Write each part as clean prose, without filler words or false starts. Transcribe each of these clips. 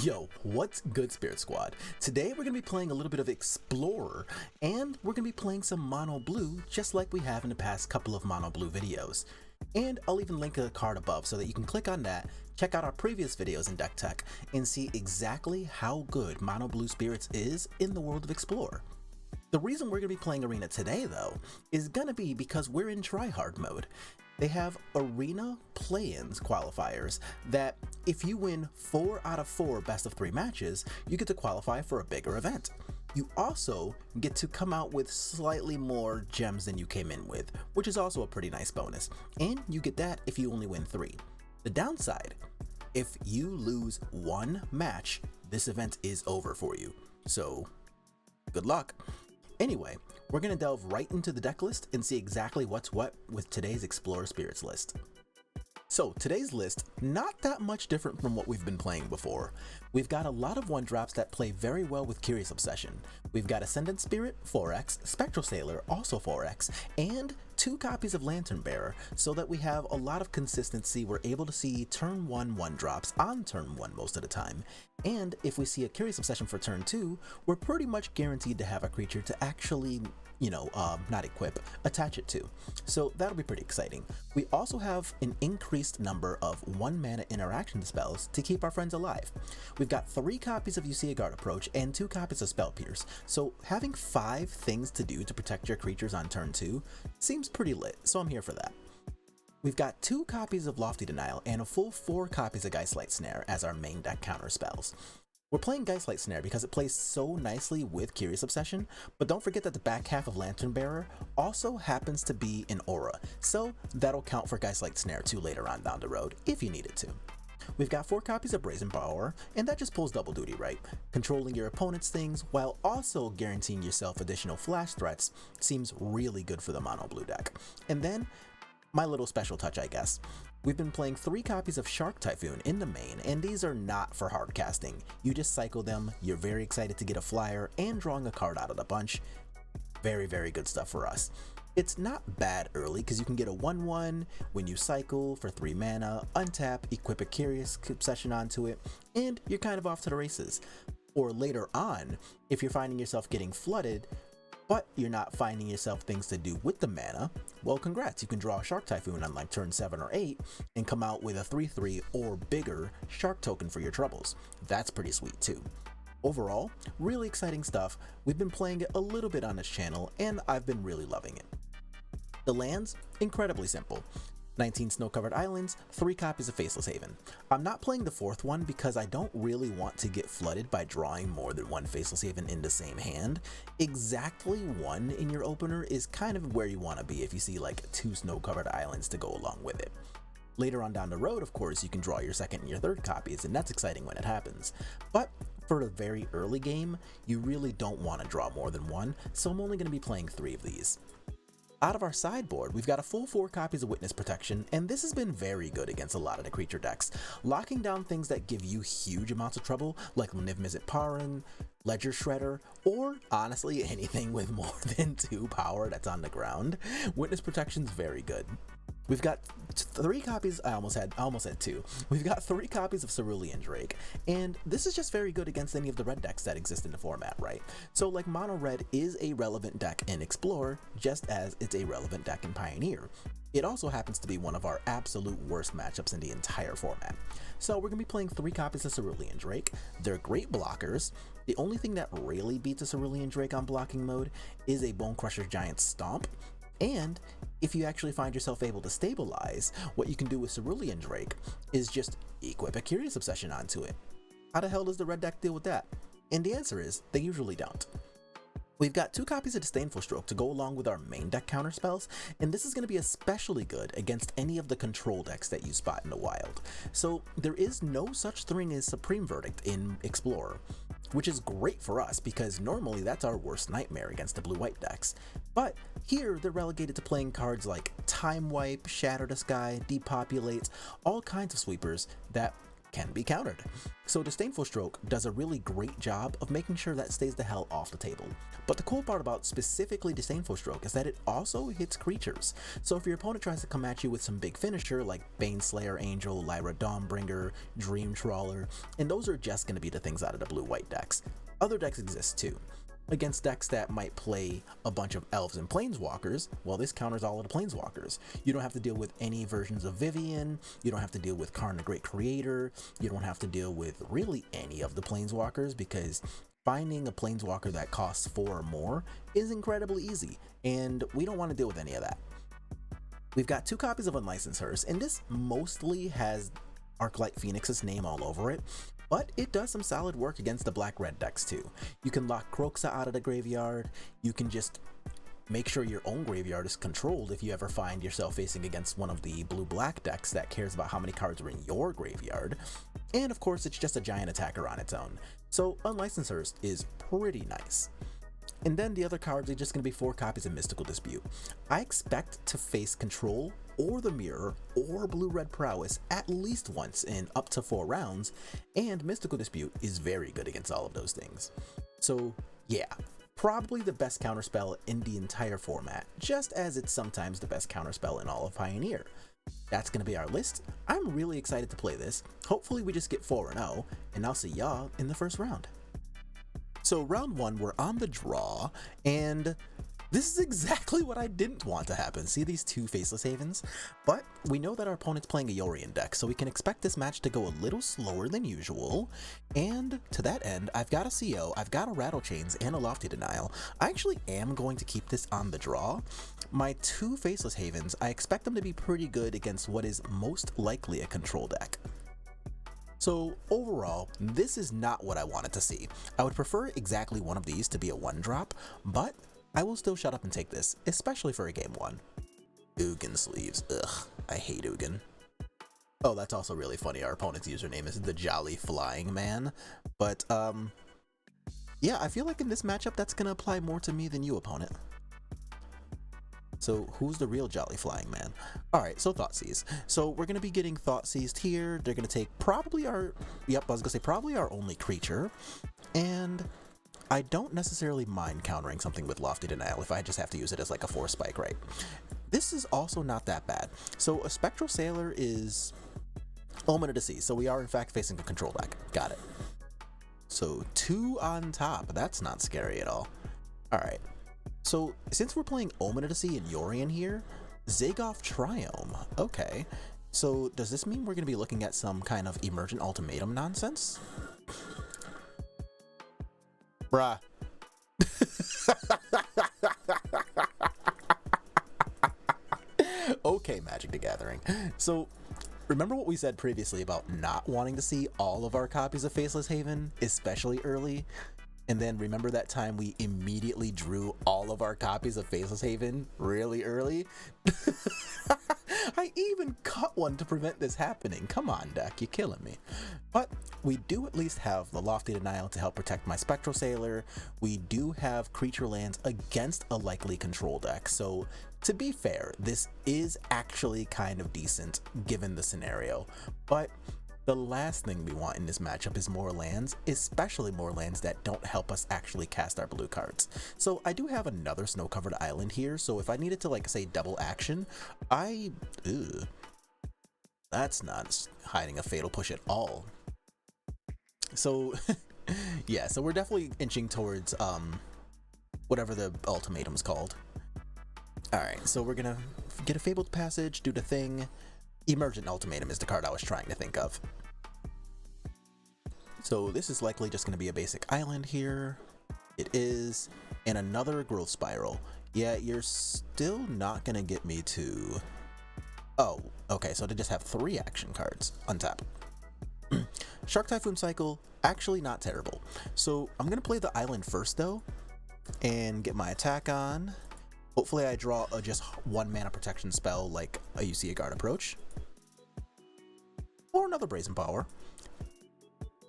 Yo, what's good, Spirit Squad? Today we're going to be playing a little bit of Explorer, and we're going to be playing some Mono Blue, just like we have in the past couple of Mono Blue videos. And I'll even link a card above so that you can click on that, check out our previous videos in Deck Tech, and see exactly how good Mono Blue Spirits is in the world of Explorer. The reason we're going to be playing Arena today, though, is going to be because we're in tryhard mode. They have Arena play-ins qualifiers that if you win 4 out of 4 best of 3 matches, you get to qualify for a bigger event. You also get to come out with slightly more gems than you came in with, which is also a pretty nice bonus. And you get that if you only win 3. The downside, if you lose 1 match, this event is over for you. So, good luck. Anyway, we're going to delve right into the deck list and see exactly what's what with today's Explorer Spirits list. So today's list, not that much different from what we've been playing before. We've got a lot of 1-drops that play very well with Curious Obsession. We've got Ascendant Spirit, 4x, Spectral Sailor, also 4x, and 2 copies of Lantern Bearer, so that we have a lot of consistency. We're able to see turn 1 1-drops on turn 1 most of the time. And if we see a Curious Obsession for turn 2, we're pretty much guaranteed to have a creature to actually, not equip, attach it to. So that'll be pretty exciting. We also have an increased number of 1-mana interaction spells to keep our friends alive. We've got 3 copies of You See a Guard Approach and 2 copies of Spell Pierce, so having 5 things to do to protect your creatures on turn 2 seems pretty lit, so I'm here for that. We've got 2 copies of Lofty Denial and a full 4 copies of Geistlight Snare as our main deck counter spells. We're playing Geistlight Snare because it plays so nicely with Curious Obsession, but don't forget that the back half of Lantern Bearer also happens to be an aura, so that'll count for Geistlight Snare too later on down the road if you need it to. We've got 4 copies of Brazen Power, and that just pulls double duty, right? Controlling your opponent's things while also guaranteeing yourself additional flash threats seems really good for the Mono Blue deck. And then, my little special touch, I guess. We've been playing 3 copies of Shark Typhoon in the main, and these are not for hard casting. You just cycle them, you're very excited to get a flyer, and drawing a card out of the bunch. Very, very good stuff for us. It's not bad early because you can get a 1/1 when you cycle for 3 mana, untap, equip a Curious Obsession onto it, and you're kind of off to the races. Or later on, if you're finding yourself getting flooded, but you're not finding yourself things to do with the mana, well, congrats, you can draw a Shark Typhoon on like turn 7 or 8 and come out with a 3/3 or bigger Shark token for your troubles. That's pretty sweet too. Overall, really exciting stuff. We've been playing it a little bit on this channel and I've been really loving it. The lands, incredibly simple. 19 snow-covered islands, 3 copies of Faceless Haven. I'm not playing the 4th one because I don't really want to get flooded by drawing more than 1 Faceless Haven in the same hand. Exactly 1 in your opener is kind of where you want to be if you see like 2 snow-covered islands to go along with it. Later on down the road, of course, you can draw your 2nd and your 3rd copies, and that's exciting when it happens. But for the very early game, you really don't want to draw more than 1, so I'm only going to be playing 3 of these. Out of our sideboard, we've got a full 4 copies of Witness Protection, and this has been very good against a lot of the creature decks, locking down things that give you huge amounts of trouble, like Niv Mizzet Paran, Ledger Shredder, or honestly anything with more than 2 power that's on the ground. Witness Protection's very good. We've got 3 copies, I almost had 2. We've got 3 copies of Cerulean Drake, and this is just very good against any of the red decks that exist in the format, right? So like Mono Red is a relevant deck in Explorer, just as it's a relevant deck in Pioneer. It also happens to be one of our absolute worst matchups in the entire format. So we're going to be playing 3 copies of Cerulean Drake. They're great blockers. The only thing that really beats a Cerulean Drake on blocking mode is a Bonecrusher Giant Stomp. And if you actually find yourself able to stabilize, what you can do with Cerulean Drake is just equip a Curious Obsession onto it. How the hell does the red deck deal with that? And the answer is, they usually don't. We've got 2 copies of Disdainful Stroke to go along with our main deck counter spells, and this is going to be especially good against any of the control decks that you spot in the wild. So there is no such thing as Supreme Verdict in Explorer, which is great for us because normally that's our worst nightmare against the blue-white decks. But here they're relegated to playing cards like Time Wipe, Shatter the Sky, Depopulate, all kinds of sweepers that can be countered. So Disdainful Stroke does a really great job of making sure that stays the hell off the table. But the cool part about specifically Disdainful Stroke is that it also hits creatures. So if your opponent tries to come at you with some big finisher like Baneslayer Angel, Lyra Dawnbringer, Dream Trawler, and those are just going to be the things out of the blue-white decks. Other decks exist too. Against decks that might play a bunch of elves and planeswalkers, well, this counters all of the planeswalkers. You don't have to deal with any versions of Vivian, you don't have to deal with Karn the Great Creator, you don't have to deal with really any of the planeswalkers, because finding a planeswalker that costs 4 or more is incredibly easy, and we don't want to deal with any of that. We've got 2 copies of Unlicensed Hearse, and this mostly has Arclight Phoenix's name all over it, but it does some solid work against the black-red decks too. You can lock Kroxa out of the graveyard, you can just make sure your own graveyard is controlled if you ever find yourself facing against one of the blue-black decks that cares about how many cards are in your graveyard, and of course it's just a giant attacker on its own. So Unlicensed Hearse is pretty nice. And then the other cards are just going to be 4 copies of Mystical Dispute. I expect to face Control or the Mirror or Blue-Red Prowess at least once in up to 4 rounds, and Mystical Dispute is very good against all of those things. So yeah, probably the best counterspell in the entire format, just as it's sometimes the best counterspell in all of Pioneer. That's going to be our list. I'm really excited to play this. Hopefully we just get 4-0, and I'll see y'all in the first round. So round 1, we're on the draw, and this is exactly what I didn't want to happen. See these 2 Faceless Havens? But we know that our opponent's playing a Yorion deck, so we can expect this match to go a little slower than usual. And to that end, I've got a CO, I've got a Rattle Chains, and a Lofty Denial. I actually am going to keep this on the draw. My 2 Faceless Havens, I expect them to be pretty good against what is most likely a control deck. So overall, this is not what I wanted to see. I would prefer exactly one of these to be a 1-drop, but I will still shut up and take this, especially for a game 1. Ugin sleeves, ugh, I hate Ugin. Oh, that's also really funny, our opponent's username is the Jolly Flying Man, but yeah, I feel like in this matchup that's gonna apply more to me than you, opponent. So who's the real Jolly Flying Man? Alright, so Thoughtseize. So we're going to be getting Thoughtseized here. They're going to take probably our, probably our only creature. And I don't necessarily mind countering something with Lofty Denial if I just have to use it as like a 4 spike, right? This is also not that bad. So a Spectral Sailor is Omen of the Sea. So we are in fact facing a control deck. Got it. So 2 on top. That's not scary at all. Alright. So, since we're playing Omen of the Sea and Yorion here, Zagoth Triome, okay. So, does this mean we're going to be looking at some kind of Emergent Ultimatum nonsense? Bruh. Okay, Magic the Gathering. So, remember what we said previously about not wanting to see all of our copies of Faceless Haven, especially early? And then remember that time we immediately drew all of our copies of Faceless Haven really early? I even cut one to prevent this happening. Come on, deck, you're killing me. But we do at least have the Lofty Denial to help protect my Spectral Sailor. We do have creature lands against a likely control deck. So to be fair, this is actually kind of decent given the scenario. But the last thing we want in this matchup is more lands, especially more lands that don't help us actually cast our blue cards. So I do have another snow-covered island here, so if I needed to, like, say, double action, that's not hiding a Fatal Push at all. So, yeah, so we're definitely inching towards, whatever the ultimatum's called. Alright, so we're gonna get a Fabled Passage, do the thing. Emergent Ultimatum is the card I was trying to think of. So this is likely just going to be a basic island here. It is. And another Growth Spiral. Yeah, you're still not going to get me to... Oh, okay, so they just have 3 action cards. Untap. Shark Typhoon Cycle, actually not terrible. So I'm going to play the island first, though, and get my attack on. Hopefully I draw a just 1 mana protection spell like a UC Guard Approach. Or another Brazen Power.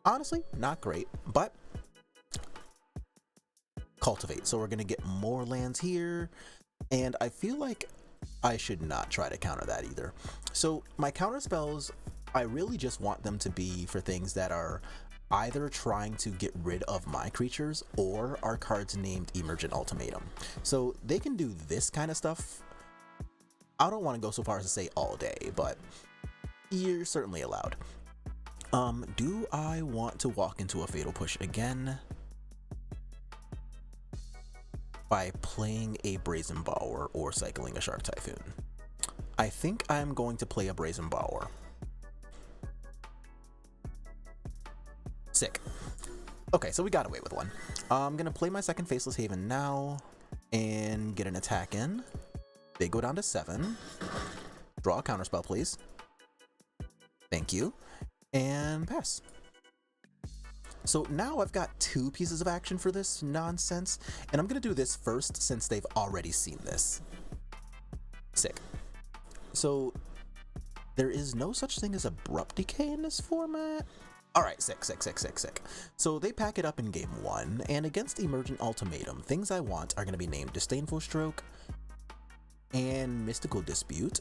Honestly, not great, but Cultivate. So we're going to get more lands here, and I feel like I should not try to counter that either. So my counter spells I really just want them to be for things that are either trying to get rid of my creatures or are cards named Emergent Ultimatum. So they can do this kind of stuff. I don't want to go so far as to say all day, but you're certainly allowed. Do I want to walk into a Fatal Push again by playing a Brazen Bower or cycling a Shark Typhoon? I think I'm going to play a Brazen Bower. Sick. Okay, so we got away with one. I'm gonna play my second Faceless Haven now and get an attack in. They go down to 7. Draw a counterspell, please. Thank you. And pass. So now I've got 2 pieces of action for this nonsense, and I'm gonna do this first since they've already seen this. Sick. So there is no such thing as Abrupt Decay in this format. Alright, sick. So they pack it up in game 1, and against Emergent Ultimatum, things I want are gonna be named Disdainful Stroke and Mystical Dispute.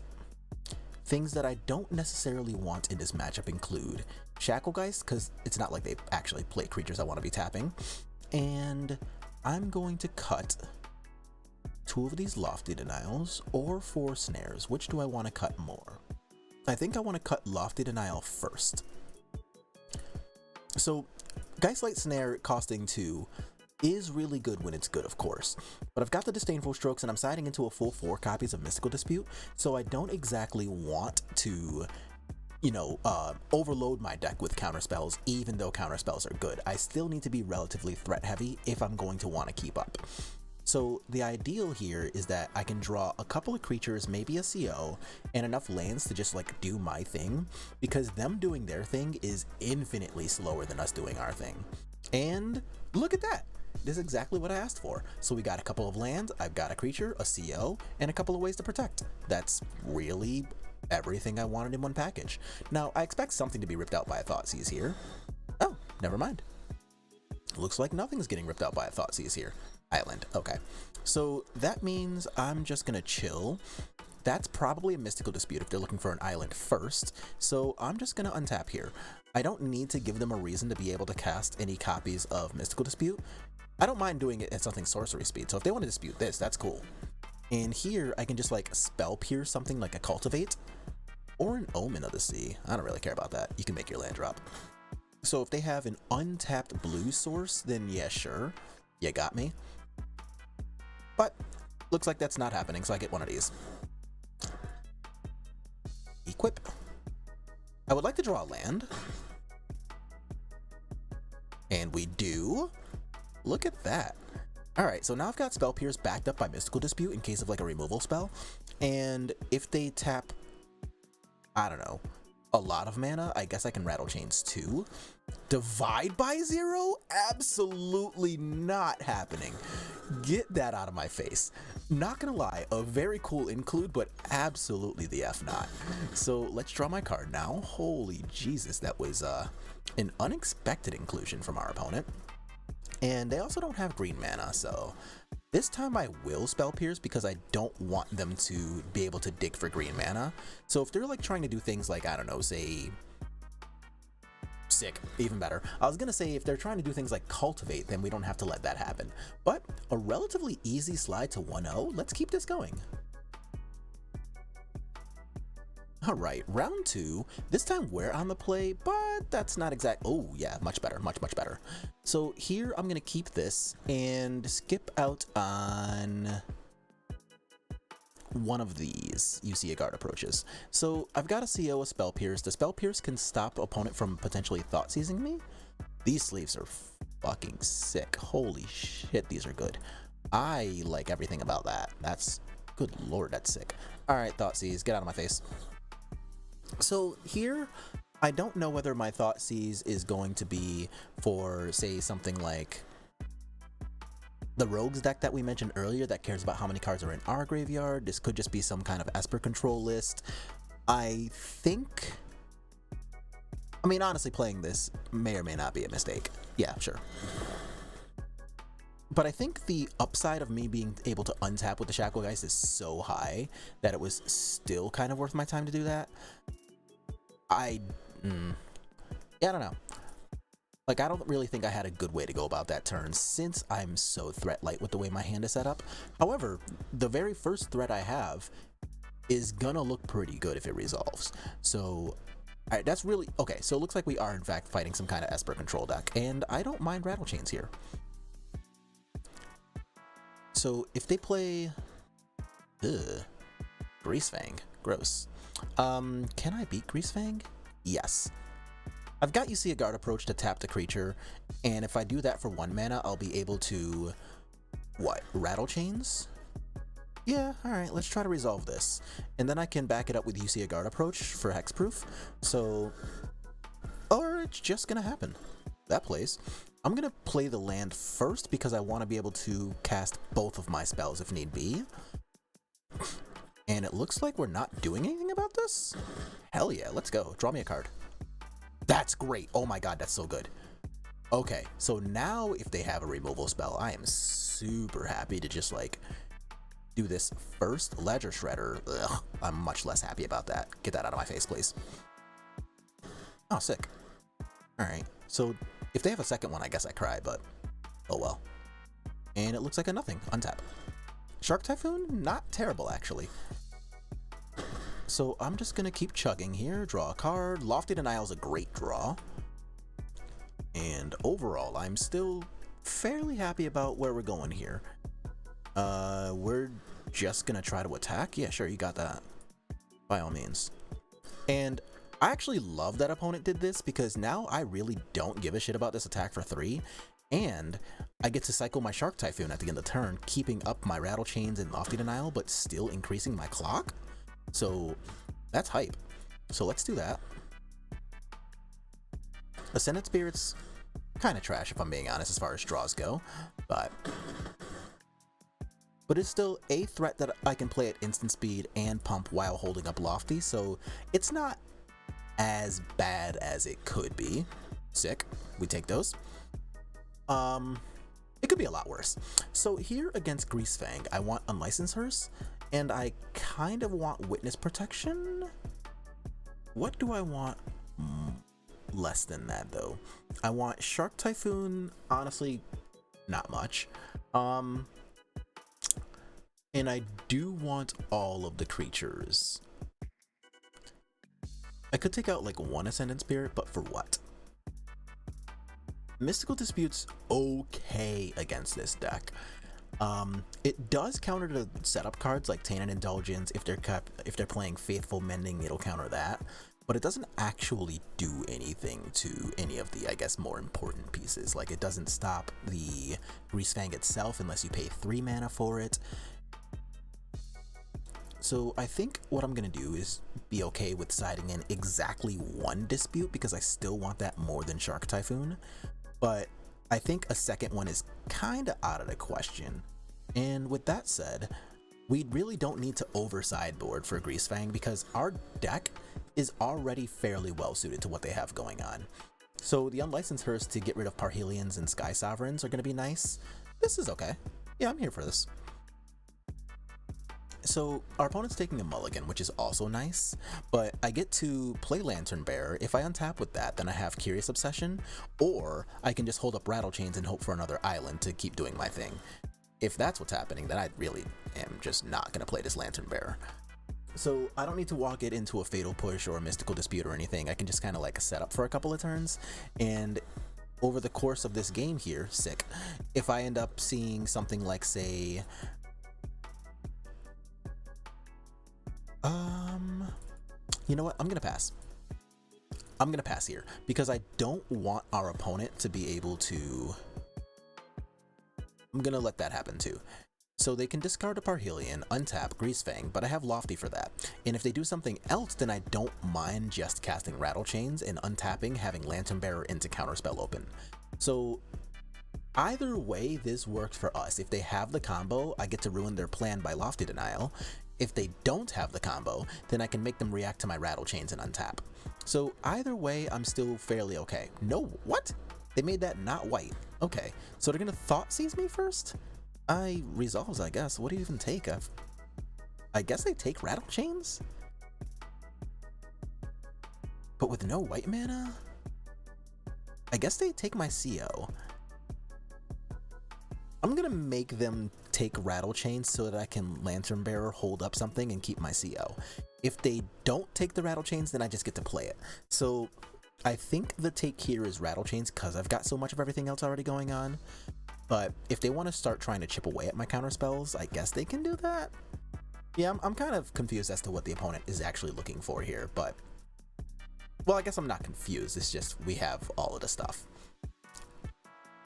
Things that I don't necessarily want in this matchup include Shacklegeist, because it's not like they actually play creatures I want to be tapping. And I'm going to cut 2 of these Lofty Denials or 4 Snares. Which do I want to cut more? I think I want to cut Lofty Denial first. So Geistlight Snare costing 2 is really good when it's good, of course, but I've got the Disdainful Strokes and I'm siding into a full 4 copies of Mystical Dispute, so I don't exactly want to, you know, overload my deck with counterspells, even though counterspells are good. I still need to be relatively threat heavy if I'm going to want to keep up. So the ideal here is that I can draw a couple of creatures, maybe a CO, and enough lands to just like do my thing, because them doing their thing is infinitely slower than us doing our thing. And look at that! This is exactly what I asked for. So we got a couple of lands, I've got a creature, a CO, and a couple of ways to protect. That's really everything I wanted in one package. Now, I expect something to be ripped out by a Thoughtseize here. Oh, never mind. Looks like nothing's getting ripped out by a Thoughtseize here. Island, okay. So that means I'm just gonna chill. That's probably a Mystical Dispute if they're looking for an island first, so I'm just gonna untap here. I don't need to give them a reason to be able to cast any copies of Mystical Dispute. I don't mind doing it at something sorcery speed, so if they want to dispute this, that's cool. And here, I can just like Spell Pierce something like a Cultivate, or an Omen of the Sea. I don't really care about that. You can make your land drop. So if they have an untapped blue source, then yeah, sure, you got me. But looks like that's not happening, so I get one of these. Equip. I would like to draw a land. And we do. Look at that. Alright, so now I've got Spell Pierce backed up by Mystical Dispute in case of like a removal spell. And if they tap, I don't know, a lot of mana, I guess I can Rattle Chains too. Divide by 0? Absolutely not happening. Get that out of my face. Not gonna lie, a very cool include, but absolutely the F not. So let's draw my card now. Holy Jesus, that was an unexpected inclusion from our opponent. And they also don't have green mana, so this time I will Spell Pierce because I don't want them to be able to dig for green mana. So if they're like trying to do things like, I don't know, say, sick, even better. I was gonna say if they're trying to do things like Cultivate, then we don't have to let that happen. But a relatively easy slide to 1-0. Let's keep this going. Alright, round 2. This time we're on the play, but that's not exact. Oh yeah, much better, much better. So here I'm gonna keep this and skip out on one of these You See a Guard approaches. So I've got a CO, a Spell Pierce. The Spell Pierce can stop opponent from potentially Thoughtseizing me. These sleeves are fucking sick. Holy shit, these are good. I like everything about that. That's, good lord, that's sick. Alright, Thoughtseize, get out of my face. So here, I don't know whether my Thoughtseize is going to be for, say, something like the Rogues deck that we mentioned earlier that cares about how many cards are in our graveyard. This could just be some kind of Esper control list. I think, I mean, honestly, playing this may or may not be a mistake. Yeah, sure. But I think the upside of me being able to untap with the Shacklegeist is so high that it was still kind of worth my time to do that. I Yeah, I don't know. Like, I don't really think I had a good way to go about that turn since I'm so threat light with the way my hand is set up. However, the very first threat I have is gonna look pretty good if it resolves. So, alright, that's really... Okay, so it looks like we are in fact fighting some kind of Esper control deck, and I don't mind Rattle Chains here. So, if they play... Greasefang. Gross. Can I beat Greasefang? Yes. I've got You See a Guard approach to tap the creature, and if I do that for 1 mana, I'll be able to... What? Rattle Chains? Yeah, alright, let's try to resolve this. And then I can back it up with You See a Guard approach for hexproof. So... Or it's just gonna happen. That plays. I'm gonna play the land first because I want to be able to cast both of my spells if need be. And it looks like we're not doing anything about this? Hell yeah, let's go. Draw me a card. That's great. Oh my god, that's so good. Okay, so now if they have a removal spell, I am super happy to just like do this first. Ledger Shredder. Ugh, I'm much less happy about that. Get that out of my face, please. Oh, sick. Alright, so if they have a second one, I guess I cry, but oh well. And it looks like a nothing. Untap. Shark Typhoon? Not terrible, actually. So I'm just gonna keep chugging here, draw a card. Lofty Denial is a great draw. And overall, I'm still fairly happy about where we're going here. We're just gonna try to attack? Yeah, sure, you got that. By all means. And I actually love that opponent did this because now I really don't give a shit about this attack for 3. And I get to cycle my Shark Typhoon at the end of the turn, keeping up my Rattle Chains and Lofty Denial, but still increasing my clock. So that's hype. So let's do that. Ascendant Spirit's kind of trash if I'm being honest as far as draws go, but it's still a threat that I can play at instant speed and pump while holding up Lofty, so it's not as bad as it could be. Sick. We take those. It could be a lot worse. So here against Greasefang, I want Unlicensed Hearse, and I kind of want Witness Protection. What do I want less than that, though? I want Shark Typhoon, honestly, not much. And I do want all of the creatures. I could take out like 1 Ascendant Spirit, but for what? Mystical Dispute's okay against this deck. It does counter the setup cards like Tainted Indulgence. If they're playing Faithful Mending, it'll counter that. But it doesn't actually do anything to any of the, I guess, more important pieces. Like, it doesn't stop the Greasefang itself unless you pay 3 mana for it. So I think what I'm gonna do is be okay with siding in exactly 1 Dispute because I still want that more than Shark Typhoon. But I think a second one is kinda out of the question. And with that said, we really don't need to over-sideboard for Greasefang because our deck is already fairly well suited to what they have going on. So the Unlicensed Hearse to get rid of Parhelions and Sky Sovereigns are gonna be nice. This is okay. Yeah, I'm here for this. So our opponent's taking a mulligan, which is also nice, but I get to play Lantern Bearer. If I untap with that, then I have Curious Obsession, or I can just hold up Rattle Chains and hope for another island to keep doing my thing. If that's what's happening, then I really am just not going to play this Lantern Bearer. So I don't need to walk it into a Fatal Push or a Mystical Dispute or anything. I can just kind of like set up for a couple of turns, and over the course of this game here, sick, if I end up seeing something like, say, you know what? I'm gonna pass. I'm gonna pass here because I don't want our opponent to be able to... I'm gonna let that happen too. So they can discard a Parhelion, untap Greasefang, but I have Lofty for that. And if they do something else, then I don't mind just casting Rattle Chains and untapping, having Lantern Bearer into Counterspell open. So either way, this works for us. If they have the combo, I get to ruin their plan by Lofty Denial. If they don't have the combo, then I can make them react to my Rattle Chains and untap. So either way, I'm still fairly okay. No, what? They made that not white. Okay, so they're gonna Thought Seize me first? I resolves, I guess. What do you even take? I guess they take Rattle Chains? But with no white mana? I guess they take my CO. I'm gonna make them take Rattle Chains so that I can Lantern Bearer hold up something and keep my CO. If they don't take the Rattle Chains, then I just get to play it. So I think the take here is Rattle Chains because I've got so much of everything else already going on. But if they want to start trying to chip away at my counter spells, I guess they can do that. Yeah, I'm kind of confused as to what the opponent is actually looking for here, but... Well, I guess I'm not confused, it's just we have all of the stuff.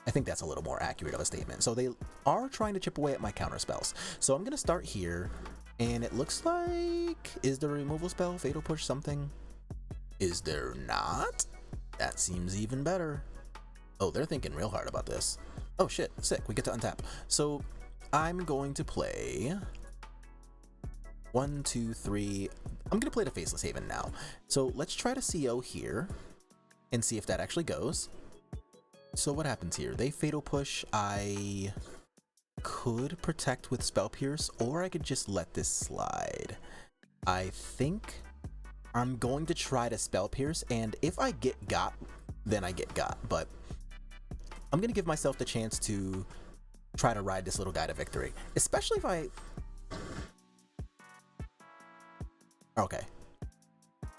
I think that's a little more accurate of a statement. So they are trying to chip away at my counter spells. So I'm going to start here, and it looks like... Is there a removal spell? Fatal Push something? Is there not? That seems even better. Oh, they're thinking real hard about this. Oh shit, sick, we get to untap. So I'm going to play 1, 2, 3. I'm gonna play the Faceless Haven now. So let's try to CO here and see if that actually goes. So what happens here? They Fatal Push. I could protect with Spell Pierce, or I could just let this slide. I think I'm going to try to Spell Pierce, and if I get got, then I get got, but I'm gonna give myself the chance to try to ride this little guy to victory, especially if I... Okay.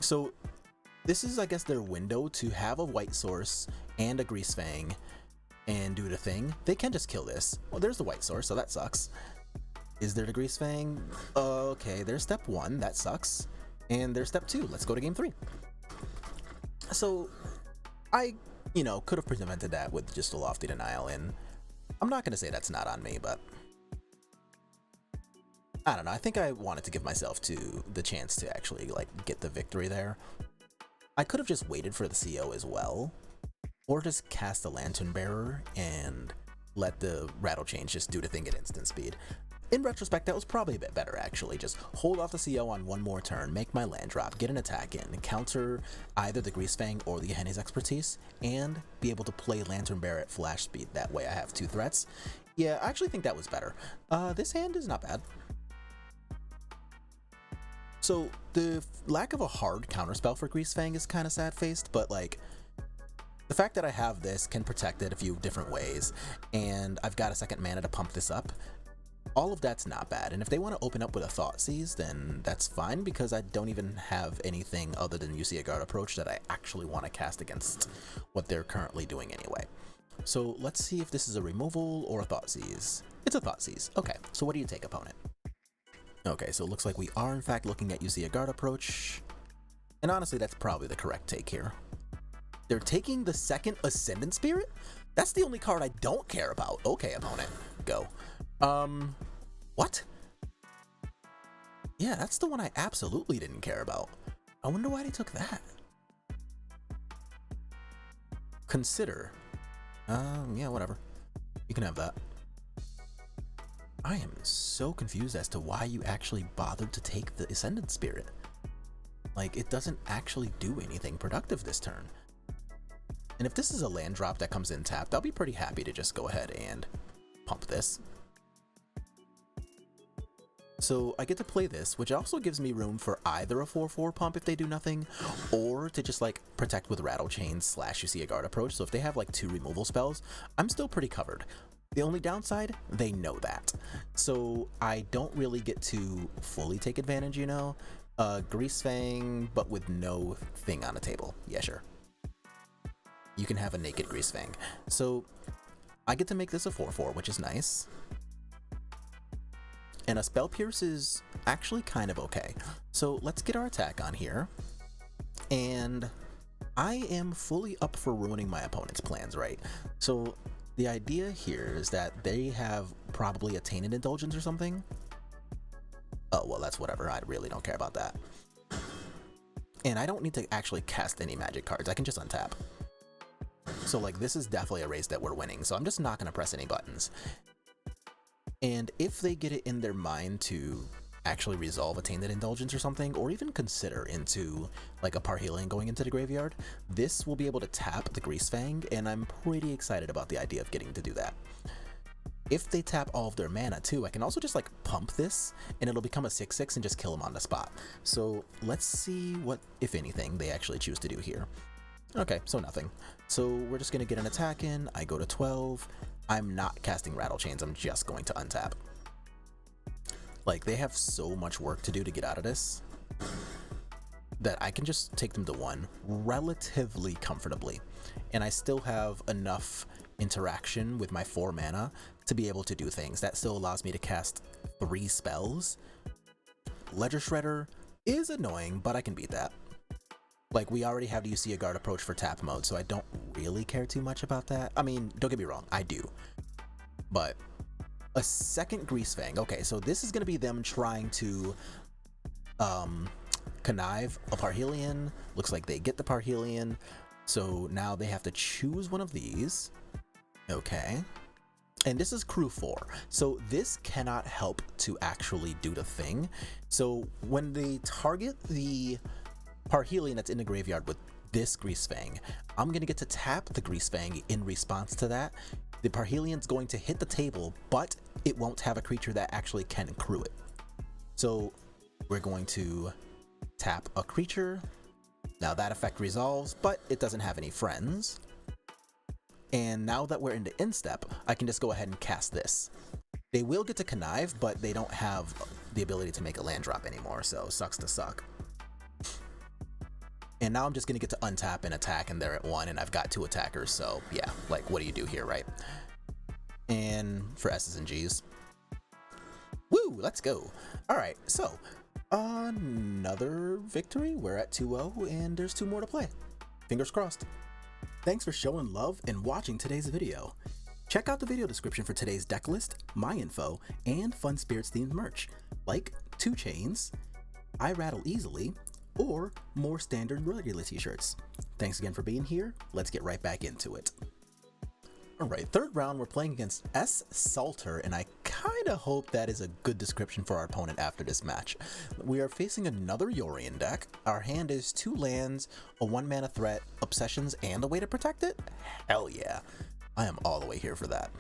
So this is, I guess, their window to have a white source and a Greasefang and do the thing. They can just kill this. Well, there's the white source, so that sucks. Is there the Greasefang? Okay, there's step 1, that sucks. And there's step 2, let's go to game 3. So I, you know, could have prevented that with just a Lofty Denial, and I'm not gonna say that's not on me, but I don't know, I think I wanted to give myself the chance to actually, like, get the victory there. I could have just waited for the CO as well, or just cast the Lantern Bearer and let the Rattle Chains just do the thing at instant speed. In retrospect, that was probably a bit better, actually. Just hold off the CO on one more turn, make my land drop, get an attack in, counter either the Greasefang or the Yahenni's Expertise, and be able to play Lantern Bearer at flash speed. That way I have 2 threats. Yeah, I actually think that was better. This hand is not bad. So the lack of a hard counterspell for Greasefang is kind of sad-faced, but like the fact that I have this can protect it a few different ways, and I've got a second mana to pump this up. All of that's not bad, and if they want to open up with a Thoughtseize, then that's fine, because I don't even have anything other than UC Guard Approach that I actually want to cast against what they're currently doing anyway. So let's see if this is a removal or a Thoughtseize. It's a Thoughtseize. Okay, so what do you take, opponent? Okay, so it looks like we are in fact looking at UC Guard Approach, and honestly that's probably the correct take here. They're taking the second Ascendant Spirit? That's the only card I don't care about. Okay, opponent, go. What? Yeah, that's the one I absolutely didn't care about. I wonder why they took that. Consider. Yeah, whatever. You can have that. I am so confused as to why you actually bothered to take the Ascendant Spirit. Like, it doesn't actually do anything productive this turn. And if this is a land drop that comes in tapped, I'll be pretty happy to just go ahead and pump this. So I get to play this, which also gives me room for either a 4/4 pump if they do nothing, or to just like protect with Rattle Chains / UC Guard Approach. So if they have like 2 removal spells, I'm still pretty covered. The only downside, they know that. So I don't really get to fully take advantage, you know? Greasefang, but with no thing on the table. Yeah, sure. You can have a naked Greasefang. So I get to make this a 4/4, which is nice. And a Spell Pierce is actually kind of okay. So let's get our attack on here. And I am fully up for ruining my opponent's plans, right? So the idea here is that they have probably a Tainted Indulgence or something. Oh, well, that's whatever. I really don't care about that. And I don't need to actually cast any magic cards. I can just untap. So, like, this is definitely a race that we're winning. So I'm just not going to press any buttons. And if they get it in their mind to actually resolve a Tainted Indulgence or something, or even consider into like a Parhealing going into the graveyard, this will be able to tap the Greasefang, and I'm pretty excited about the idea of getting to do that. if they tap all of their mana too, I can also just like pump this and it'll become a 6/6 and just kill them on the spot. So let's see what, if anything, they actually choose to do here. Okay, so nothing. So we're just gonna get an attack in. I go to 12. I'm not casting Rattle Chains, I'm just going to untap. Like, they have so much work to do to get out of this that I can just take them to 1 relatively comfortably. And I still have enough interaction with my 4 mana to be able to do things. That still allows me to cast 3 spells. Ledger Shredder is annoying, but I can beat that. Like, we already have the UC Guard approach for tap mode, so I don't really care too much about that. I mean, don't get me wrong, I do. But a second Greasefang. Okay, so this is going to be them trying to connive a Parhelion. Looks like they get the Parhelion. So now they have to choose one of these. Okay. And this is crew 4. So this cannot help to actually do the thing. So when they target the Parhelion that's in the graveyard with this Greasefang, I'm going to get to tap the Greasefang in response to that. The Parhelion's going to hit the table, but it won't have a creature that actually can crew it. So we're going to tap a creature. Now that effect resolves, but it doesn't have any friends. And now that we're into instep, I can just go ahead and cast this. They will get to connive, but they don't have the ability to make a land drop anymore, so sucks to suck. And now I'm just gonna get to untap and attack, and they're at 1, and I've got 2 attackers, so yeah, like, what do you do here, right? And for S's and G's. Woo, let's go. All right, so another victory. We're at 2-0, and there's 2 more to play. Fingers crossed. Thanks for showing love and watching today's video. Check out the video description for today's deck list, my info, and Fun Spirits themed merch, like 2 chains, I Rattle Easily, or more standard regular t-shirts. Thanks again for being here. Let's get right back into it. Alright, third round we're playing against S. Salter, and I kinda hope that is a good description for our opponent after this match. We are facing another Yorion deck. Our hand is 2 lands, a 1 mana threat, obsessions, and a way to protect it? Hell yeah. I am all the way here for that.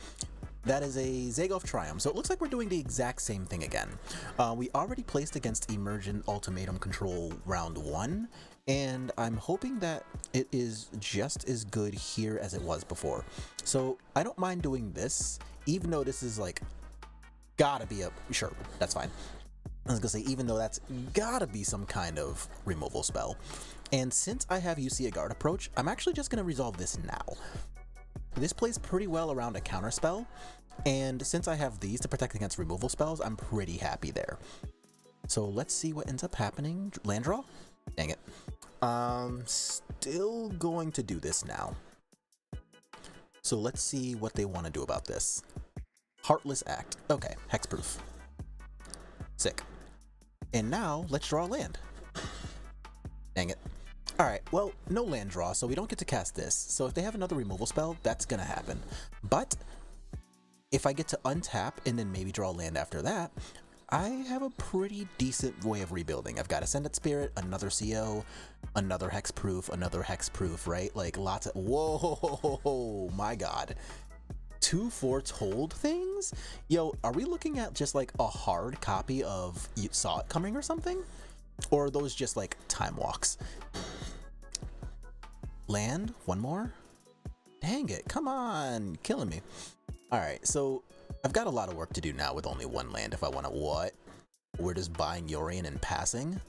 That is a Zagoth Triumph, so it looks like we're doing the exact same thing again. We already placed against Emergent Ultimatum Control round 1, and I'm hoping that it is just as good here as it was before. So I don't mind doing this, even though this is like, gotta be a, sure, that's fine. I was gonna say, even though that's gotta be some kind of removal spell. And since I have UC Guard approach, I'm actually just gonna resolve this now. This plays pretty well around a counter spell, and since I have these to protect against removal spells, I'm pretty happy there. So let's see what ends up happening. Land draw? Dang it. Still going to do this now. So let's see what they want to do about this. Heartless Act. Okay, hexproof. Sick. And now let's draw a land. Dang it. Alright, well, no land draw, so we don't get to cast this. So if they have another removal spell, that's gonna happen. But if I get to untap and then maybe draw land after that, I have a pretty decent way of rebuilding. I've got Ascendant Spirit, another CO, another hexproof, right? Like lots of, whoa, my god. 2 foretold things? Yo, are we looking at just like a hard copy of You Saw It Coming or something? Or are those just like time walks? Land? 1 more? Dang it, come on, killing me. Alright, so I've got a lot of work to do now with only 1 land if I want to, what? We're just buying Yorion and passing?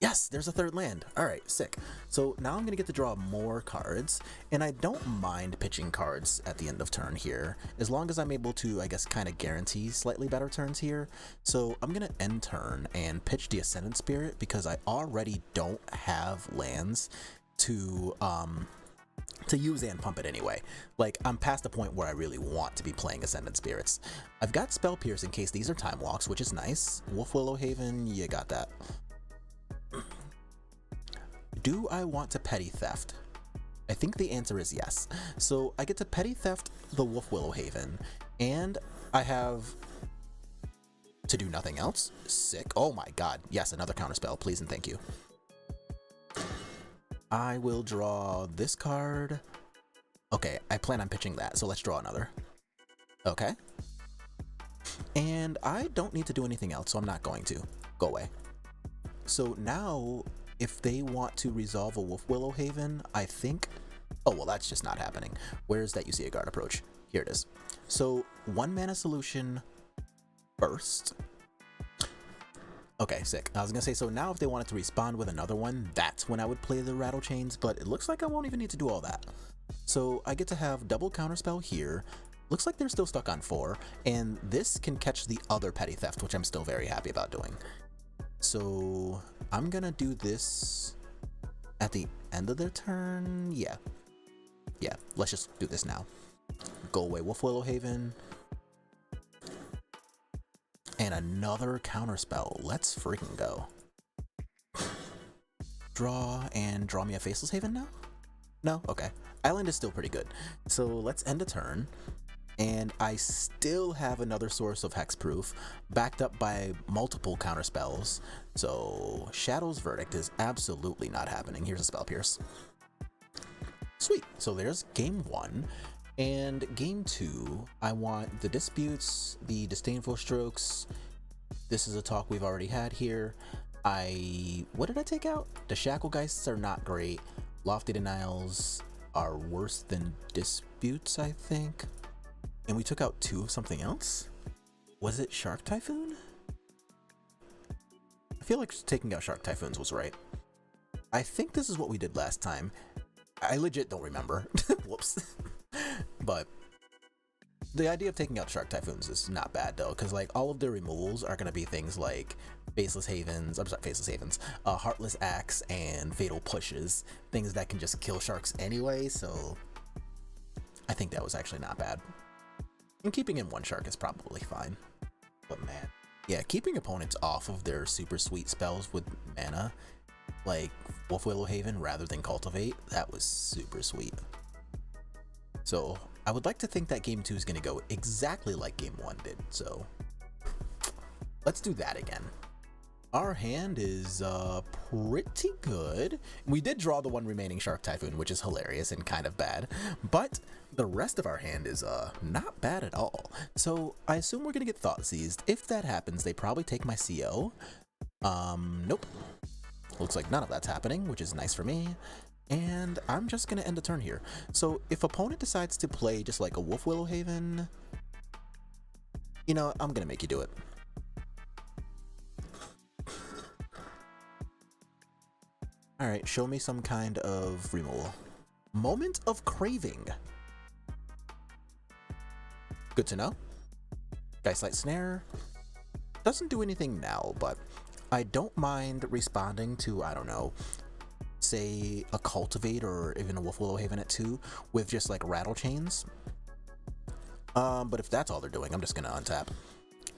Yes, there's a 3rd land. Alright, sick. So now I'm going to get to draw more cards, and I don't mind pitching cards at the end of turn here, as long as I'm able to, I guess, kind of guarantee slightly better turns here. So I'm going to end turn and pitch the Ascendant Spirit because I already don't have lands to use and pump it anyway. Like, I'm past the point where I really want to be playing Ascendant Spirits. I've got Spell Pierce in case these are time walks, which is nice. Wolf Willow Haven, you got that. Do I want to Petty Theft? I think the answer is yes. So I get to Petty Theft the Wolf Willow Haven, and I have to do nothing else? Sick. Oh my god. Yes, another counterspell, please and thank you. I will draw this card. Okay, I plan on pitching that, so let's draw another. Okay. And I don't need to do anything else, so I'm not going to. Go away. So now, if they want to resolve a Wolf Willow Haven, I think... Oh, well, that's just not happening. Where's that UC Guard approach? Here it is. So, 1 mana solution first. Okay, sick. I was gonna say, so now if they wanted to respond with another one, that's when I would play the Rattle Chains, but it looks like I won't even need to do all that. So I get to have double counterspell here. Looks like they're still stuck on 4, and this can catch the other Petty Theft, which I'm still very happy about doing. So I'm gonna do this at the end of their turn. Yeah, let's just do this now. Go away, Wolf Willow Haven. And another counterspell. Let's freaking go. Draw and draw me a Faceless Haven now? No? Okay. Island is still pretty good. So let's end a turn. And I still have another source of hexproof, backed up by multiple counterspells. So Shadow's Verdict is absolutely not happening. Here's a Spell Pierce. Sweet. So there's game 1. And game 2, I want the Disputes, the Disdainful Strokes. This is a talk we've already had here. What did I take out? The Shacklegeists are not great. Lofty Denials are worse than Disputes, I think. And we took out 2 of something else? Was it Shark Typhoon? I feel like taking out Shark Typhoons was right. I think this is what we did last time. I legit don't remember. Whoops. But the idea of taking out Shark Typhoons is not bad though, because like all of their removals are going to be things like Faceless Havens, Heartless Axe, and Fatal Pushes, things that can just kill sharks anyway, so I think that was actually not bad. And keeping in 1 shark is probably fine. But man, yeah, keeping opponents off of their super sweet spells with mana, like Wolf Willow Haven rather than Cultivate, that was super sweet. So I would like to think that game 2 is going to go exactly like game 1 did, so let's do that again. Our hand is pretty good. We did draw the 1 remaining Shark Typhoon, which is hilarious and kind of bad, but the rest of our hand is not bad at all. So I assume we're going to get Thought Seized. If that happens, they probably take my CO. Nope. Looks like none of that's happening, which is nice for me. And I'm just going to end the turn here. So if opponent decides to play just like a Wolf Willow Haven, you know, I'm going to make you do it. Alright, show me some kind of removal. Moment of Craving. Good to know. Geistlight Snare. Doesn't do anything now, but I don't mind responding to, I don't know, say a Cultivate or even a Wolf Willow Haven at 2 with just like Rattle Chains. But if that's all they're doing, I'm just gonna untap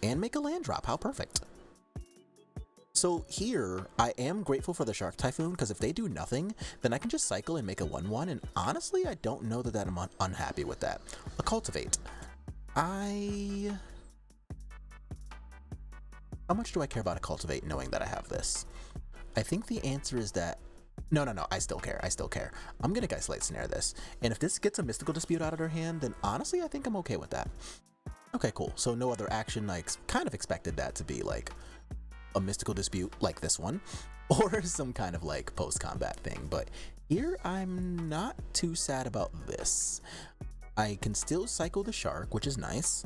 and make a land drop. How perfect. So here, I am grateful for the Shark Typhoon, because if they do nothing, then I can just cycle and make a 1/1, and honestly, I don't know that I'm unhappy with that. A Cultivate. How much do I care about a Cultivate knowing that I have this? I think the answer is that no, I still care. I'm gonna Geistlight Snare this, and if this gets a Mystical Dispute out of their hand, then honestly, I think I'm okay with that. Okay, cool. So no other action. I kind of expected that to be like a Mystical Dispute like this one, or some kind of like post-combat thing, but here I'm not too sad about this. I can still cycle the Shark, which is nice.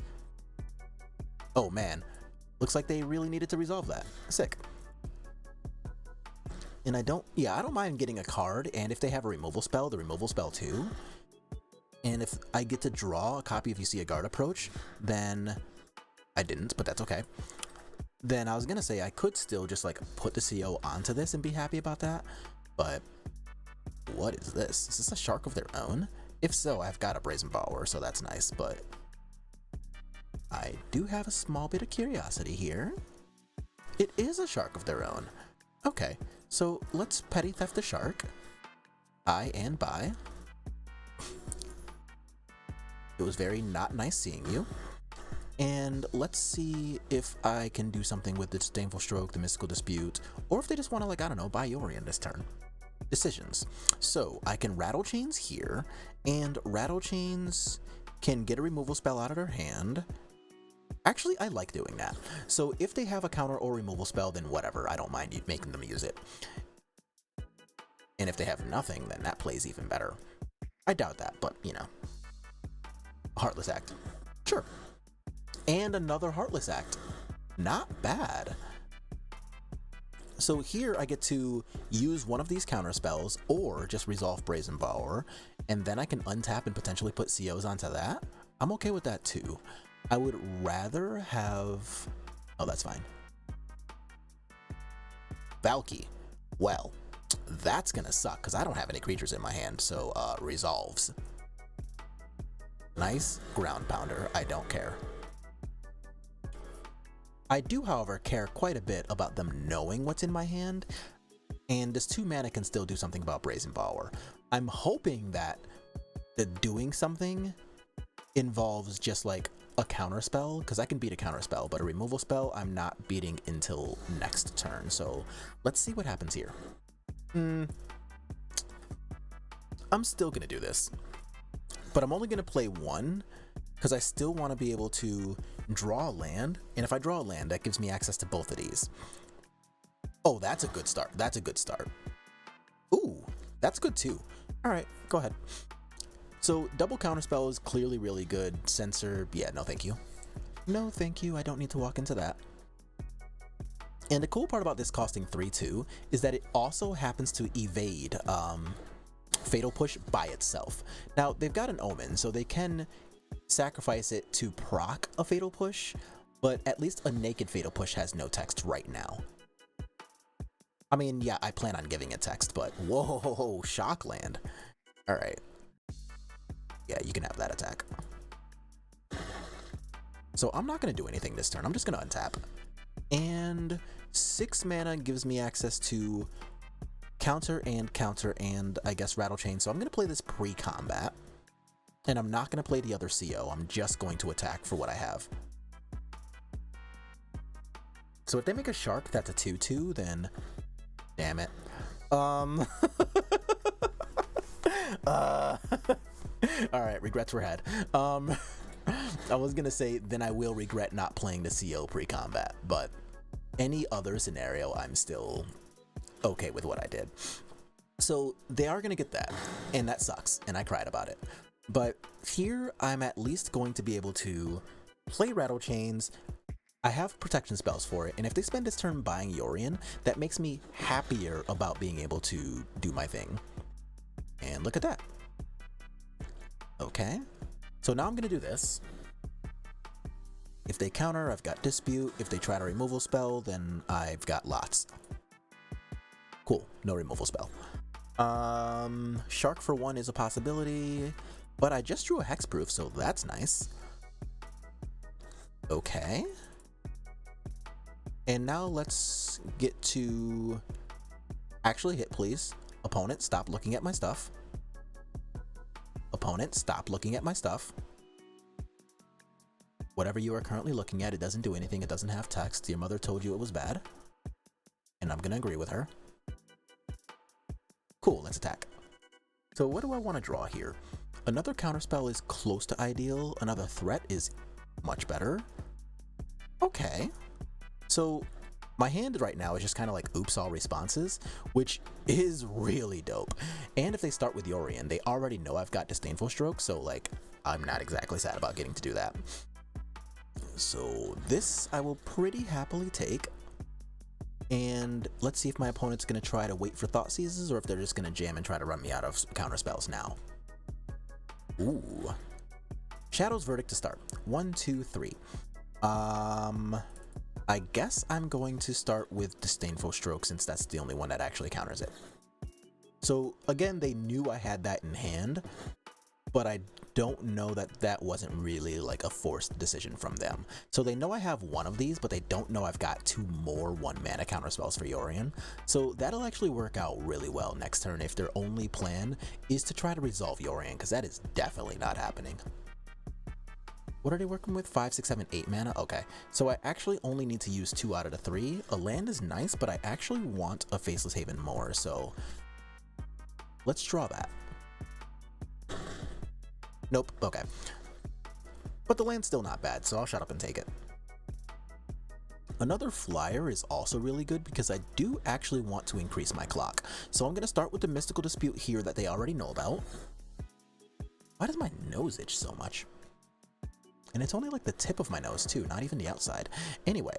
Oh man, looks like they really needed to resolve that. Sick. And I don't mind getting a card, and if they have a removal spell, the removal spell too. And if I get to draw a copy of You See a Guard Approach, then I didn't, but that's okay. Then I was gonna say I could still just like put the CO onto this and be happy about that, but what is this? Is this a Shark of their own? If so, I've got a Brazen Follower, so that's nice, but I do have a small bit of curiosity here. It is a Shark of their own. Okay, so let's Petty Theft the Shark. And bye. It was very not nice seeing you. And let's see if I can do something with the Disdainful Stroke, the Mystical Dispute, or if they just want to, like, I don't know, buy Yori in this turn. Decisions. So I can Rattle Chains here, and Rattle Chains can get a removal spell out of their hand. Actually, I like doing that. So if they have a counter or removal spell, then whatever, I don't mind making them use it. And if they have nothing, then that plays even better. I doubt that, but you know. Heartless Act. Sure. And another Heartless Act. Not bad. So here I get to use one of these counter spells or just resolve Brazen Bower, and then I can untap and potentially put COs onto that. I'm okay with that too. I would rather have... Oh, that's fine. Valky. Well, that's gonna suck because I don't have any creatures in my hand, so resolves. Nice ground pounder. I don't care. I do, however, care quite a bit about them knowing what's in my hand, and this 2 mana can still do something about Brazen Bower. I'm hoping that the doing something involves just like a counter spell, because I can beat a counter spell, but a removal spell I'm not beating until next turn. So let's see what happens here. I'm still gonna do this, but I'm only gonna play 1 because I still want to be able to draw a land, and if I draw a land, that gives me access to both of these. Oh, that's a good start. That's a good start. Ooh, that's good too. All right, go ahead. So double counterspell is clearly really good. Censor, yeah, no thank you. No thank you, I don't need to walk into that. And the cool part about this costing 3/2 is that it also happens to evade Fatal Push by itself. Now, they've got an Omen, so they can sacrifice it to proc a Fatal Push, but at least a naked Fatal Push has no text right now. I mean, yeah, I plan on giving it text, but whoa, Shockland. All right. Yeah, you can have that attack. So I'm not going to do anything this turn. I'm just going to untap. And 6 mana gives me access to counter and I guess Rattle Chain. So I'm going to play this pre-combat. And I'm not going to play the other CO. I'm just going to attack for what I have. So if they make a shark that's a 2/2, then damn it. All right, regrets were had. I was gonna say then I will regret not playing the CO pre-combat, but any other scenario, I'm still okay with what I did. So they are gonna get that, and that sucks, and I cried about it. But here, I'm at least going to be able to play Rattle Chains. I have protection spells for it, and if they spend this turn buying Yorion, that makes me happier about being able to do my thing. And look at that. Okay, so now I'm gonna do this. If they counter, I've got Dispute. If they try to removal spell, then I've got lots. Cool, no removal spell. Shark for 1 is a possibility. But I just drew a hexproof, so that's nice. Okay. And now let's get to actually hit, please. Opponent, stop looking at my stuff. Opponent, stop looking at my stuff. Whatever you are currently looking at, it doesn't do anything. It doesn't have text. Your mother told you it was bad. And I'm gonna agree with her. Cool, let's attack. So what do I want to draw here? Another counterspell is close to ideal. Another threat is much better. Okay. So my hand right now is just kind of like oops all responses, which is really dope. And if they start with Yorion, they already know I've got Disdainful Stroke, so like I'm not exactly sad about getting to do that. So this I will pretty happily take. And let's see if my opponent's going to try to wait for Thought Seizes or if they're just going to jam and try to run me out of counterspells now. Ooh. Shadow's Verdict to start. 1, 2, 3. I guess I'm going to start with Disdainful Stroke since that's the only one that actually counters it. So again, they knew I had that in hand, but I don't know that that wasn't really like a forced decision from them. So they know I have one of these, but they don't know I've got 2 more 1 mana counterspells for Yorion. So that'll actually work out really well next turn if their only plan is to try to resolve Yorion, because that is definitely not happening. What are they working with? 5, 6, 7, 8 mana? Okay, so I actually only need to use 2 out of the 3. A land is nice, but I actually want a Faceless Haven more, so let's draw that. Nope, okay. But the land's still not bad, so I'll shut up and take it. Another flyer is also really good because I do actually want to increase my clock. So I'm going to start with the Mystical Dispute here that they already know about. Why does my nose itch so much? And it's only like the tip of my nose too, not even the outside. Anyway,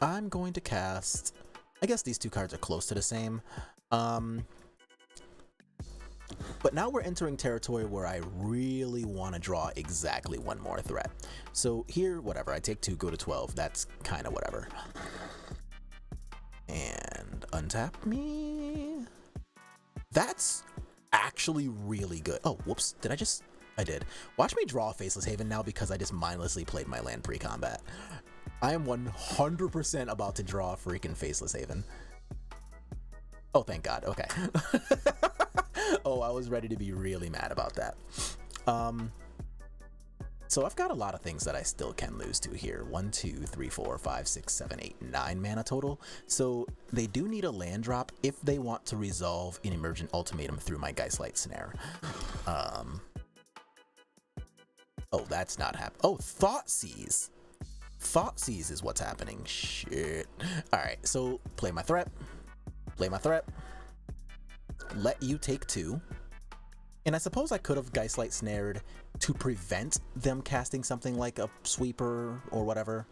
I'm going to cast, I guess these two cards are close to the same. But now we're entering territory where I really want to draw exactly one more threat. So here, whatever, I take 2, go to 12, that's kind of whatever. And untap me. That's actually really good. Oh, whoops, did I just... I did. Watch me draw a Faceless Haven now because I just mindlessly played my land pre-combat. I am 100% about to draw a freaking Faceless Haven. Oh, thank God, okay. Oh, I was ready to be really mad about that. So I've got a lot of things that I still can lose to here. 1, 2, 3, 4, 5, 6, 7, 8, 9 mana total. So they do need a land drop if they want to resolve an Emergent Ultimatum through my Geistlight Snare. Oh, that's not happening. Oh, Thoughtseize. Thoughtseize is what's happening. Shit. Alright, so play my threat. Play my threat. Let you take 2. And I suppose I could have Geistlight Snared to prevent them casting something like a Sweeper or whatever.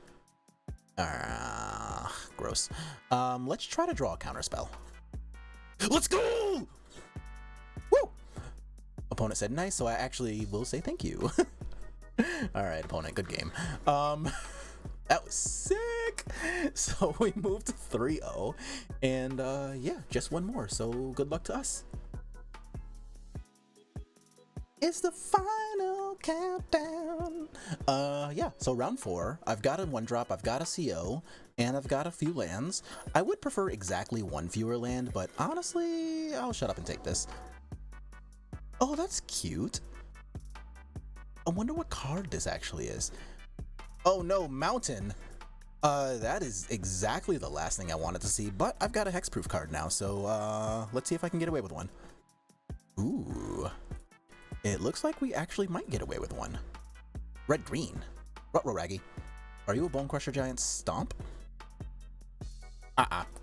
Gross. Let's try to draw a counterspell. Let's go! Woo! Opponent said nice, so I actually will say thank you. Alright, opponent, good game. That was sick! So we moved to 3-0, and yeah, just one more, so good luck to us. It's the final countdown. Yeah, so round 4, I've got a 1-drop, I've got a CO, and I've got a few lands. I would prefer exactly 1 fewer land, but honestly, I'll shut up and take this. Oh, that's cute. I wonder what card this actually is. Oh no, Mountain. That is exactly the last thing I wanted to see, but I've got a hexproof card now, so let's see if I can get away with one. Ooh. It looks like we actually might get away with one. Red-green. Ruh-roh, Raggy. Are you a Bone Crusher Giant Stomp?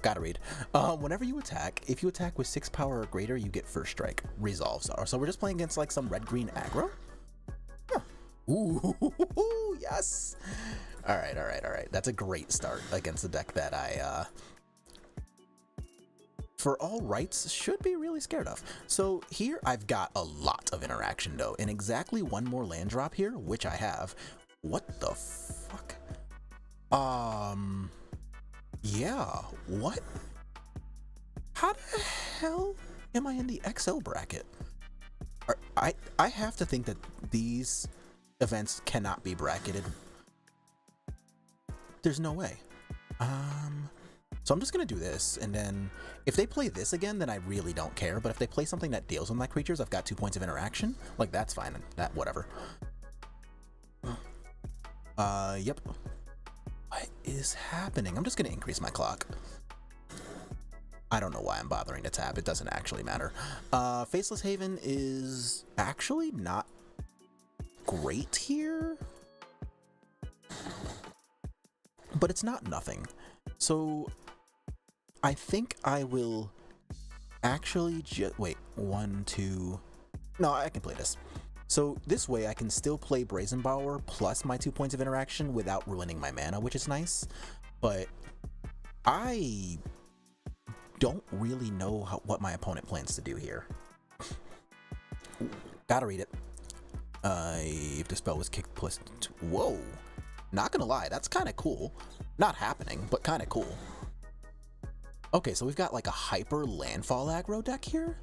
Gotta read. Whenever you attack, if you attack with 6 power or greater, you get first strike. Resolves are. So we're just playing against like some red-green aggro? Yeah. Ooh, yes! Alright, alright, alright. That's a great start against the deck that I, for all rights, should be really scared of. So here I've got a lot of interaction though, and exactly 1 more land drop here, which I have. What the fuck? Yeah, what? How the hell am I in the XL bracket? I have to think that these events cannot be bracketed. There's no way. So I'm just gonna do this, and then if they play this again, then I really don't care. But if they play something that deals with my creatures, I've got 2 points of interaction. Like, that's fine. That, whatever. Yep. What is happening? I'm just gonna increase my clock. I don't know why I'm bothering to tap. It doesn't actually matter. Faceless Haven is actually not great here, but it's not nothing. So I think I will actually just wait. 1, 2. No, I can play this. So this way I can still play Brazen Bower plus my 2 points of interaction without ruining my mana, which is nice. But I don't really know what my opponent plans to do here. Gotta read it. If the spell was kicked plus 2. Whoa. Not gonna lie, that's kind of cool. Not happening, but kind of cool. Okay, so we've got like a hyper landfall aggro deck here.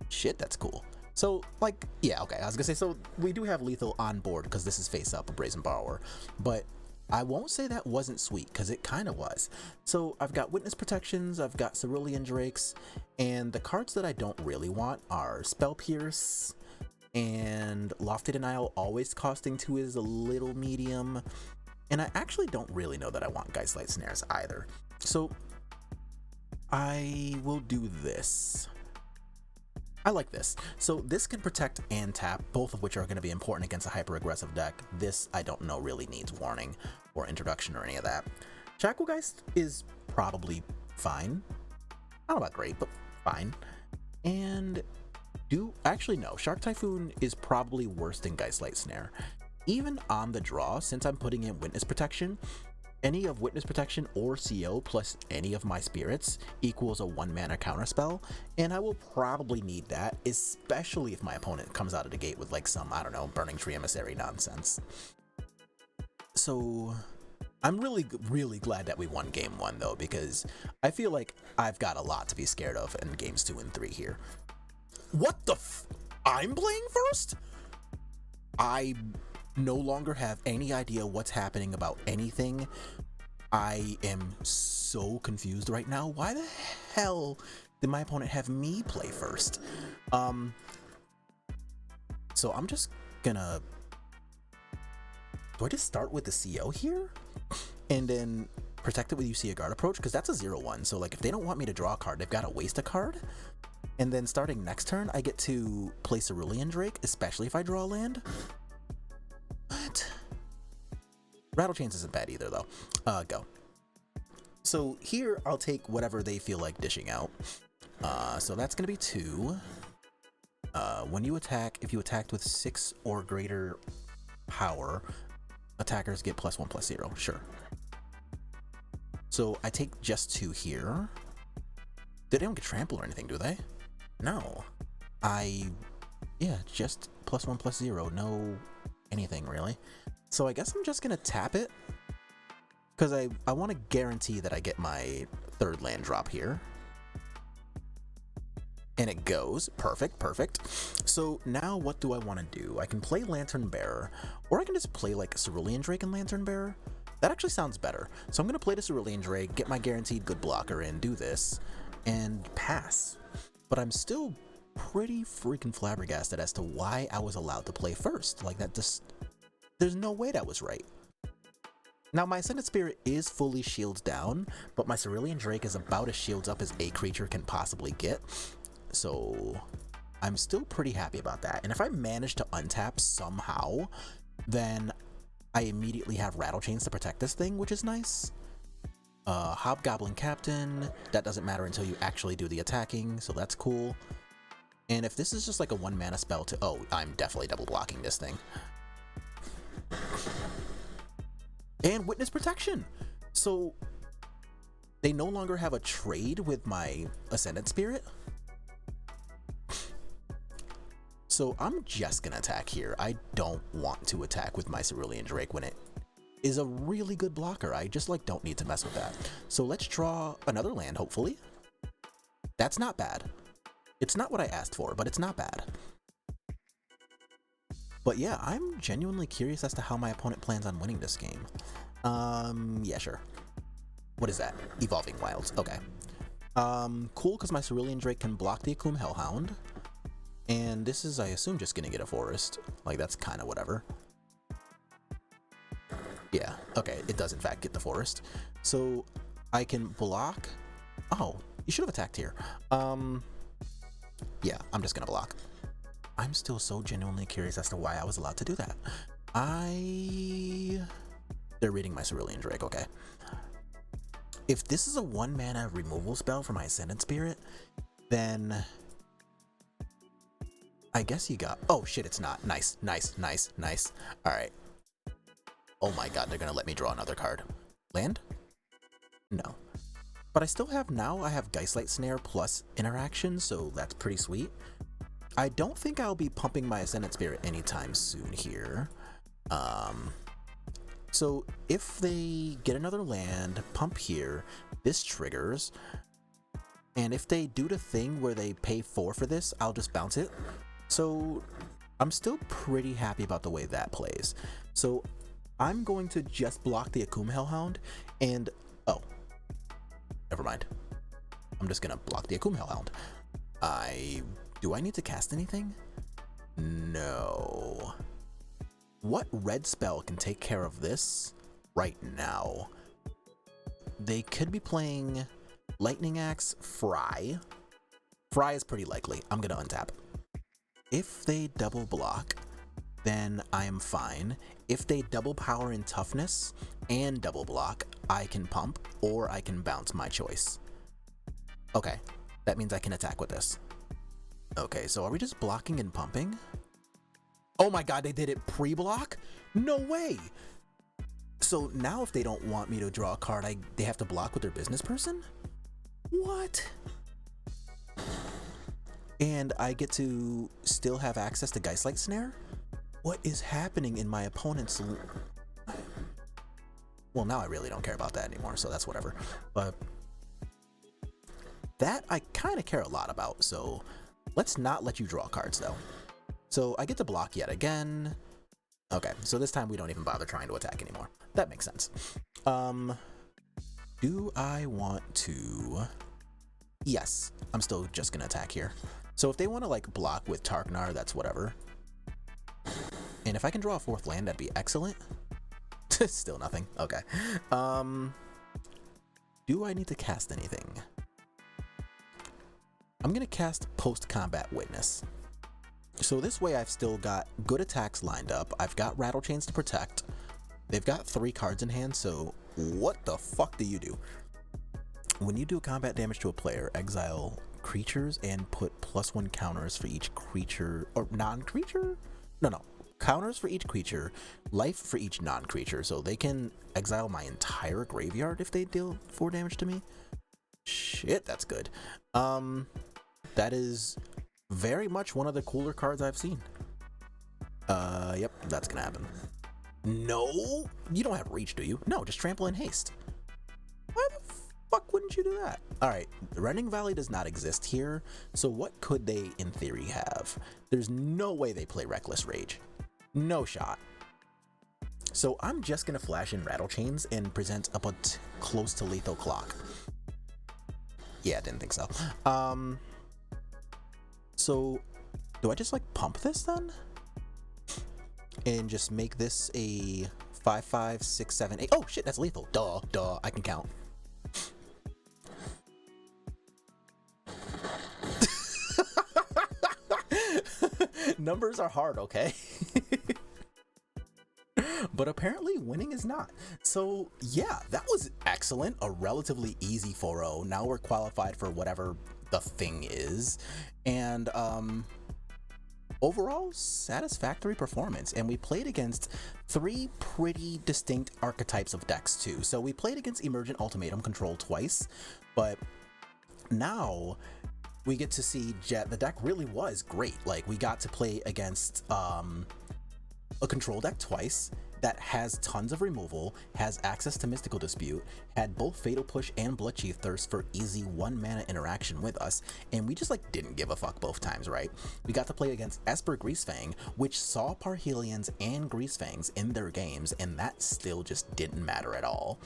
Shit, that's cool. So, like, yeah, okay, I was gonna say, so we do have lethal on board because this is face up a Brazen Borrower, but I won't say that wasn't sweet because it kind of was. So I've got Witness Protections, I've got Cerulean Drakes, and the cards that I don't really want are Spell Pierce and Lofty Denial, always costing 2 is a little medium, and I actually don't really know that I want Geistlight Snares either. So I will do this. I like this. So this can protect and tap, both of which are going to be important against a hyper-aggressive deck. This, I don't know, really needs warning or introduction or any of that. Shacklegeist is probably fine. I don't know about great, but fine. And actually no, Shark Typhoon is probably worse than Geistlight Snare. Even on the draw, since I'm putting in Witness Protection, any of Witness Protection or CO plus any of my spirits equals a 1-mana counterspell, and I will probably need that, especially if my opponent comes out of the gate with like some, I don't know, Burning Tree Emissary nonsense. So I'm really glad that we won game 1 though, because I feel like I've got a lot to be scared of in games 2 and 3 here. What the I'm playing first? I no longer have any idea what's happening about anything. I am so confused right now. Why the hell did my opponent have me play first? So I'm just gonna... Do I just start with the CO here? And then protect it with UC a guard approach? Because that's a 0-1. So like if they don't want me to draw a card, they've got to waste a card. And then starting next turn, I get to play Cerulean Drake, especially if I draw a land. What? Rattlechains isn't bad either though. Go. So here I'll take whatever they feel like dishing out. So that's gonna be 2. When you attack, if you attacked with 6 or greater power, attackers get +1/+0. Sure. So I take just 2 here. They don't get trample or anything, do they? No. Yeah, just +1/+0. No anything really. So I guess I'm just gonna tap it, because I want to guarantee that I get my 3rd land drop here. And it goes. Perfect, perfect. So now what do I want to do? I can play Lantern Bearer, or I can just play like Cerulean Drake and Lantern Bearer. That actually sounds better. So I'm going to play the Cerulean Drake, get my guaranteed good blocker in, do this, and pass. But I'm still pretty freaking flabbergasted as to why I was allowed to play first. Like that just... There's no way that was right. Now my Ascended Spirit is fully shields down, but my Cerulean Drake is about as shields up as a creature can possibly get. So I'm still pretty happy about that. And if I manage to untap somehow, then I immediately have Rattlechains to protect this thing, which is nice. Hobgoblin Captain, that doesn't matter until you actually do the attacking, so that's cool. And if this is just like a 1-mana spell to... Oh, I'm definitely double blocking this thing. And Witness Protection! So they no longer have a trade with my Ascendant Spirit. So I'm just gonna attack here. I don't want to attack with my Cerulean Drake when it is a really good blocker. I just like don't need to mess with that. So let's draw another land, hopefully. That's not bad. It's not what I asked for, but it's not bad. But yeah, I'm genuinely curious as to how my opponent plans on winning this game. Yeah, sure. What is that? Evolving Wilds. Okay. Cool, because my Cerulean Drake can block the Akum Hellhound. And this is, I assume, just gonna get a forest. Like, that's kind of whatever. Yeah, okay, it does in fact get the forest. So I can block. Oh, you should have attacked here. Yeah, I'm just gonna block. I'm still so genuinely curious as to why I was allowed to do that. They're reading my Cerulean Drake, okay. If this is a 1-mana removal spell for my Ascendant Spirit, then I guess you got... Oh shit, it's not. Nice, nice, nice, nice. Alright. Oh my god, they're gonna let me draw another card. Land? No. But I still have now, I have Geistlight Snare plus interaction, so that's pretty sweet. I don't think I'll be pumping my Ascendant Spirit anytime soon here. So if they get another land, pump here, this triggers, and if they do the thing where they pay 4 for this, I'll just bounce it. So I'm still pretty happy about the way that plays. So I'm going to just block the Akum Hellhound, and oh, never mind. I'm just gonna block the Akum Hellhound. Do I need to cast anything? No. What red spell can take care of this right now? They could be playing Lightning Axe, Fry. Fry is pretty likely. I'm gonna untap. If they double block, then I am fine. If they double power in toughness and double block, I can pump or I can bounce, my choice. Okay, that means I can attack with this. Okay, so are we just blocking and pumping? Oh my god, they did it pre-block? No way! So now if they don't want me to draw a card, they have to block with their business person? What? And I get to still have access to Geistlight Snare? What is happening in my opponent's... Well, now I really don't care about that anymore, so that's whatever. But that I kind of care a lot about, so let's not let you draw cards, though. So I get to block yet again. Okay, so this time we don't even bother trying to attack anymore. That makes sense. Do I want to... Yes, I'm still just gonna attack here. So if they want to, like, block with Tarknar, that's whatever. And if I can draw a 4th land, that'd be excellent. Still nothing. Okay. Do I need to cast anything? I'm gonna cast Post-Combat Witness. So this way I've still got good attacks lined up. I've got Rattle Chains to protect. They've got 3 cards in hand, so what the fuck do you do? When you do combat damage to a player, exile creatures and put +1 counters for each creature, or non-creature? No. Counters for each creature, life for each non-creature, so they can exile my entire graveyard if they deal 4 damage to me. Shit, that's good. That is very much one of the cooler cards I've seen. Yep, that's gonna happen. No, you don't have reach, do you? No, just trample and haste. Why the fuck wouldn't you do that? All right, Rending Valley does not exist here, so what could they in theory have? There's no way they play Reckless Rage. No shot. So I'm just gonna flash in Rattle Chains and present up a close to lethal clock. Yeah, didn't think so. So do I just like pump this then? And just make this a 5, 5, 6, 7, 8. Oh shit, that's lethal. Duh, I can count. Numbers are hard, okay? But apparently winning is not. So yeah, that was excellent. A relatively easy 4-0. Now we're qualified for whatever the thing is. And overall, satisfactory performance. And we played against 3 pretty distinct archetypes of decks too. So we played against Emergent Ultimatum Control twice, but now we get to see the deck really was great. Like, we got to play against a control deck twice that has tons of removal, has access to Mystical Dispute, had both Fatal Push and Bloodchief Thirst for easy 1 mana interaction with us, and we just like didn't give a fuck both times, right? We got to play against Esper Greasefang, which saw Parhelions and Greasefangs in their games, and that still just didn't matter at all.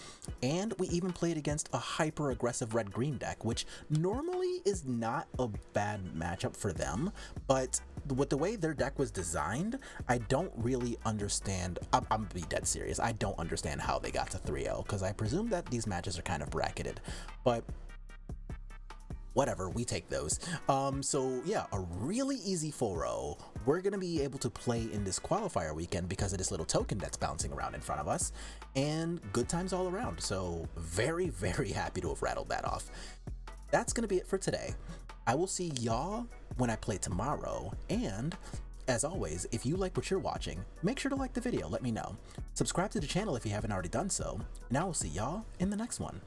And we even played against a hyper aggressive red-green deck, which normally is not a bad matchup for them, but with the way their deck was designed, I don't really understand. I'm gonna be dead serious. I don't understand how they got to 3-0, because I presume that these matches are kind of bracketed, but whatever, we take those. So yeah, a really easy 4-0. We're gonna be able to play in this qualifier weekend because of this little token that's bouncing around in front of us, and good times all around. So very, very happy to have rattled that off. That's gonna be it for today. I will see y'all when I play tomorrow, and as always, if you like what you're watching, make sure to like the video, let me know. Subscribe to the channel if you haven't already done so, and I will see y'all in the next one.